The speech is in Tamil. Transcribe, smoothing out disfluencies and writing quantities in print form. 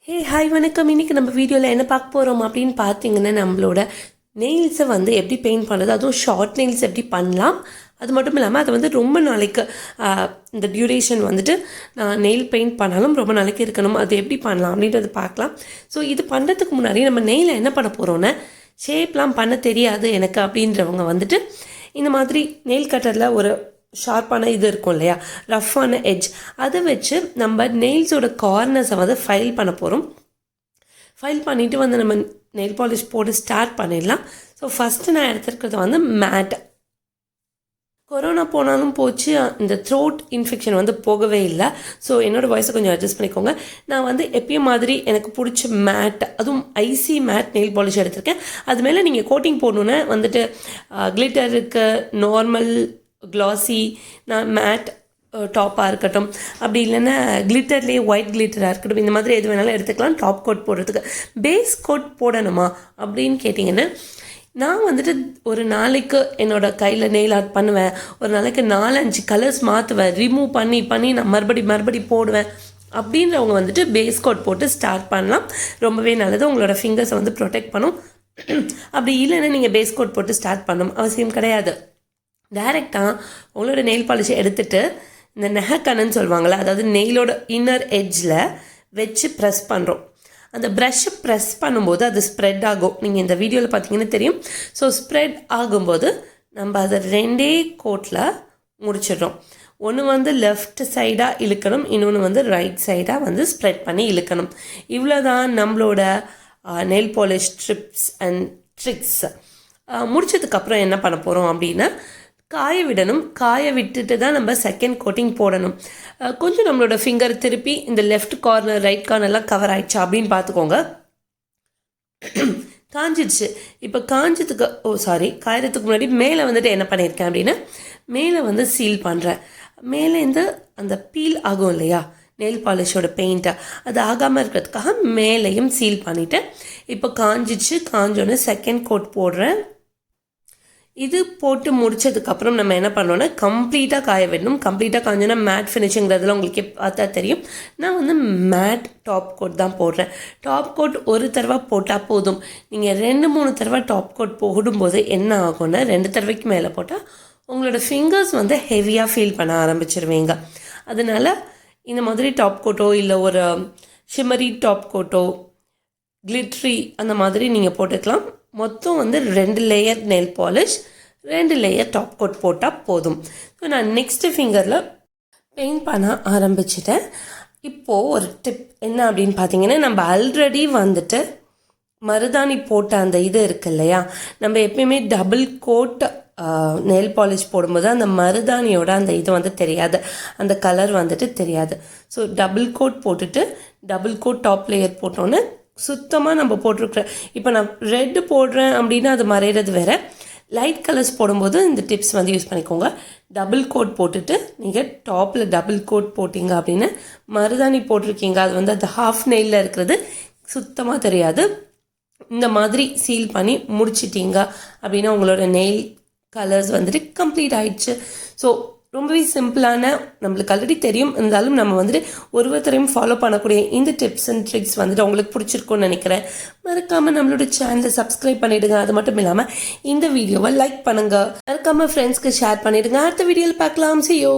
ஹே ஹாய் வணக்கம். இன்றைக்கி நம்ம வீடியோவில் என்ன பார்க்க போகிறோம் அப்படின்னு பார்த்தீங்கன்னா, நம்மளோட நெயில்ஸை வந்து எப்படி பெயிண்ட் பண்ணுறது, அதுவும் ஷார்ட் நெயில்ஸ் எப்படி பண்ணலாம். அது மட்டும் இல்லாமல் அதை வந்து ரொம்ப நாளைக்கு இந்த டியூரேஷன் வந்துட்டு நெயில் பெயிண்ட் பண்ணாலும் ரொம்ப நாளைக்கு இருக்கணும், அது எப்படி பண்ணலாம் அப்படின்றது பார்க்கலாம். ஸோ இது பண்ணுறதுக்கு முன்னாடி நம்ம நெயிலை என்ன பண்ண போகிறோன்னா, ஷேப்லாம் பண்ண தெரியாது எனக்கு அப்படின்றவங்க வந்துட்டு இந்த மாதிரி நெயில் கட்டரில் ஒரு ஷார்ப்பான இது இருக்கும் இல்லையா, ரஃப்பான எட்ஜ், அதை வச்சு நம்ம நெயில்ஸோட கார்னர்ஸை வந்து ஃபைல் பண்ண போகிறோம். ஃபைல் பண்ணிவிட்டு வந்து நம்ம நெயில் பாலிஷ் போட்டு ஸ்டார்ட் பண்ணிடலாம். ஸோ ஃபஸ்ட்டு நான் எடுத்துருக்கிறது வந்து மேட். கொரோனா போனாலும் போச்சு, இந்த த்ரோட் இன்ஃபெக்ஷன் வந்து போகவே இல்லை. ஸோ என்னோடய வாய்ஸை கொஞ்சம் அட்ஜஸ்ட் பண்ணிக்கோங்க. நான் வந்து எப்பயும் மாதிரி எனக்கு பிடிச்ச மேட், அதுவும் ஐசி மேட் நெயில் பாலிஷ் எடுத்திருக்கேன். அது மேலே நீங்கள் கோட்டிங் போடணுன்னு வந்துட்டு கிளிட்டர் இருக்குது, நார்மல் க்ளாஸி, மேட் டாப்பாக இருக்கட்டும், அப்படி இல்லைன்னா கிளிட்டர்லேயே ஒயிட் கிளிட்டராக இருக்கட்டும், இந்த மாதிரி எது வேணாலும் எடுத்துக்கலாம். டாப் கோட் போடுறதுக்கு பேஸ் கோட் போடணுமா அப்படின்னு கேட்டிங்கன்னா, நான் வந்துட்டு ஒரு நாளைக்கு என்னோடய கையில் நெயில் ஆர்ட் பண்ணுவேன். ஒரு நாளைக்கு 4-5 கலர்ஸ் மாற்றுவேன், ரிமூவ் பண்ணி நான் மறுபடி போடுவேன். அப்படின்றவங்க வந்துட்டு பேஸ் கோட் போட்டு ஸ்டார்ட் பண்ணலாம். ரொம்பவே நல்லது, உங்களோட ஃபிங்கர்ஸை வந்து ப்ரொடெக்ட் பண்ணும். அப்படி இல்லைன்னா நீங்கள் பேஸ் கோட் போட்டு ஸ்டார்ட் பண்ணணும் அவசியம் கிடையாது. டைரெக்டாக உங்களோட நெயில் பாலிஷை எடுத்துகிட்டு இந்த நெகக்கணுன்னு சொல்லுவாங்களே, அதாவது நெயிலோட இன்னர் எட்ஜில் வச்சு ப்ரெஸ் பண்ணுறோம். அந்த ப்ரஷ்ஷை ப்ரெஸ் பண்ணும்போது அது ஸ்ப்ரெட் ஆகும். நீங்கள் இந்த வீடியோவில் பார்த்தீங்கன்னா தெரியும். ஸோ ஸ்ப்ரெட் ஆகும்போது நம்ம அதை 2 கோட்டில் முடிச்சிடுறோம். ஒன்று வந்து லெஃப்ட் சைடாக இழுக்கணும், இன்னொன்று வந்து ரைட் சைடாக வந்து ஸ்ப்ரெட் பண்ணி இழுக்கணும். இவ்வளோதான் நம்மளோட nail polish tips and tricks. முடிச்சதுக்கப்புறம் என்ன பண்ண போகிறோம் அப்படின்னா, காய விடணும். காய விட்டுட்டு தான் நம்ம செகண்ட் கோட்டிங் போடணும். கொஞ்சம் நம்மளோட ஃபிங்கர் திருப்பி இந்த லெஃப்ட் கார்னர் ரைட் கார்னர்லாம் கவர் ஆயிடுச்சா அப்படின்னு பார்த்துக்கோங்க. காஞ்சிடுச்சு. இப்போ காயறதுக்கு முன்னாடி மேலே வந்துட்டு என்ன பண்ணியிருக்கேன் அப்படின்னா, மேலே வந்து சீல் பண்ணுறேன். மேலேருந்து அந்த பீல் ஆகும் இல்லையா நெயில் பாலிஷோட பெயிண்ட்டை, அது ஆகாமல் இருக்கிறதுக்காக மேலேயும் சீல் பண்ணிவிட்டேன். இப்போ காஞ்சோன்னே செகண்ட் கோட் போடுறேன். இது போட்டு முடித்ததுக்கப்புறம் நம்ம என்ன பண்ணோன்னா, கம்ப்ளீட்டாக காய விடணும். கம்ப்ளீட்டாக காஞ்சோன்னா மேட் ஃபினிஷிங்கிறதுல உங்களுக்கு பார்த்தா தெரியும். நான் வந்து மேட் டாப் கோட் தான் போடுறேன். டாப் கோட் ஒரு தடவை போட்டால் போதும். நீங்கள் 2-3 தடவை டாப் கோட் போடும்போது என்ன ஆகும்னா, 2 தடவைக்கு மேலே போட்டால் உங்களோட ஃபிங்கர்ஸ் வந்து ஹெவியாக ஃபீல் பண்ண ஆரம்பிச்சிருவீங்க. அதனால் இந்த மாதிரி டாப் கோட்டோ இல்லை ஒரு ஷிம்மரி டாப் கோட்டோ கிளிட்ரி அந்த மாதிரி நீங்கள் போட்டுக்கலாம். மொத்தம் வந்து 2 layer nail polish, 2 layer top code போட்டால் போதும். ஸோ நான் நெக்ஸ்ட்டு ஃபிங்கரில் பெயிண்ட் பண்ண ஆரம்பிச்சிட்டேன். இப்போது ஒரு டிப் என்ன அப்படின்னு பார்த்தீங்கன்னா, நம்ம ஆல்ரெடி வந்துட்டு மருதாணி போட்ட அந்த இது இருக்குது இல்லையா, நம்ம எப்பயுமே டபுள் கோட் நெயில் பாலிஷ் போடும்போது அந்த மருதாணியோட அந்த இது வந்து தெரியாது, அந்த கலர் வந்துட்டு தெரியாது. ஸோ டபுள் கோட் போட்டுட்டு டபுள் கோட் டாப் லேயர் போட்டோன்னே சுத்தமாக நம்ம போட்டிருக்கிறேன். இப்போ நான் ரெட்டு போடுறேன் அப்படின்னா அது மறைகிறது வேறு. லைட் கலர்ஸ் போடும்போது இந்த டிப்ஸ் வந்து யூஸ் பண்ணிக்கோங்க. டபுள் கோட் போட்டுட்டு நீங்கள் டாப்பில் டபுள் கோட் போட்டிங்க அப்படின்னு மருதாணி போட்டிருக்கீங்க, அது வந்து அது ஹாஃப் நெயிலில் இருக்கிறது சுத்தமாக தெரியாது. இந்த மாதிரி சீல் பண்ணி முடிச்சிட்டிங்க அப்படின்னா உங்களோட நெயில் கலர்ஸ் வந்துட்டு கம்ப்ளீட் ஆயிடுச்சு. ஸோ ரொம்பவே சிம்பிளான, நம்மளுக்கு ஆல்ரெடி தெரியும், இருந்தாலும் நம்ம வந்துட்டு ஒருத்தரையும் ஃபாலோ பண்ணக்கூடிய இந்த டிப்ஸ் அண்ட் ட்ரிக்ஸ் வந்துட்டு உங்களுக்கு பிடிச்சிருக்கும்னு நினைக்கிறேன். மறக்காமல் நம்மளோட சேனலை சப்ஸ்கிரைப் பண்ணிவிடுங்க. அது மட்டும் இல்லாமல் இந்த வீடியோவை லைக் பண்ணுங்கள். மறக்காமல் ஃப்ரெண்ட்ஸ்க்கு ஷேர் பண்ணிவிடுங்க. அடுத்த வீடியோவில் பார்க்கலாம். See you.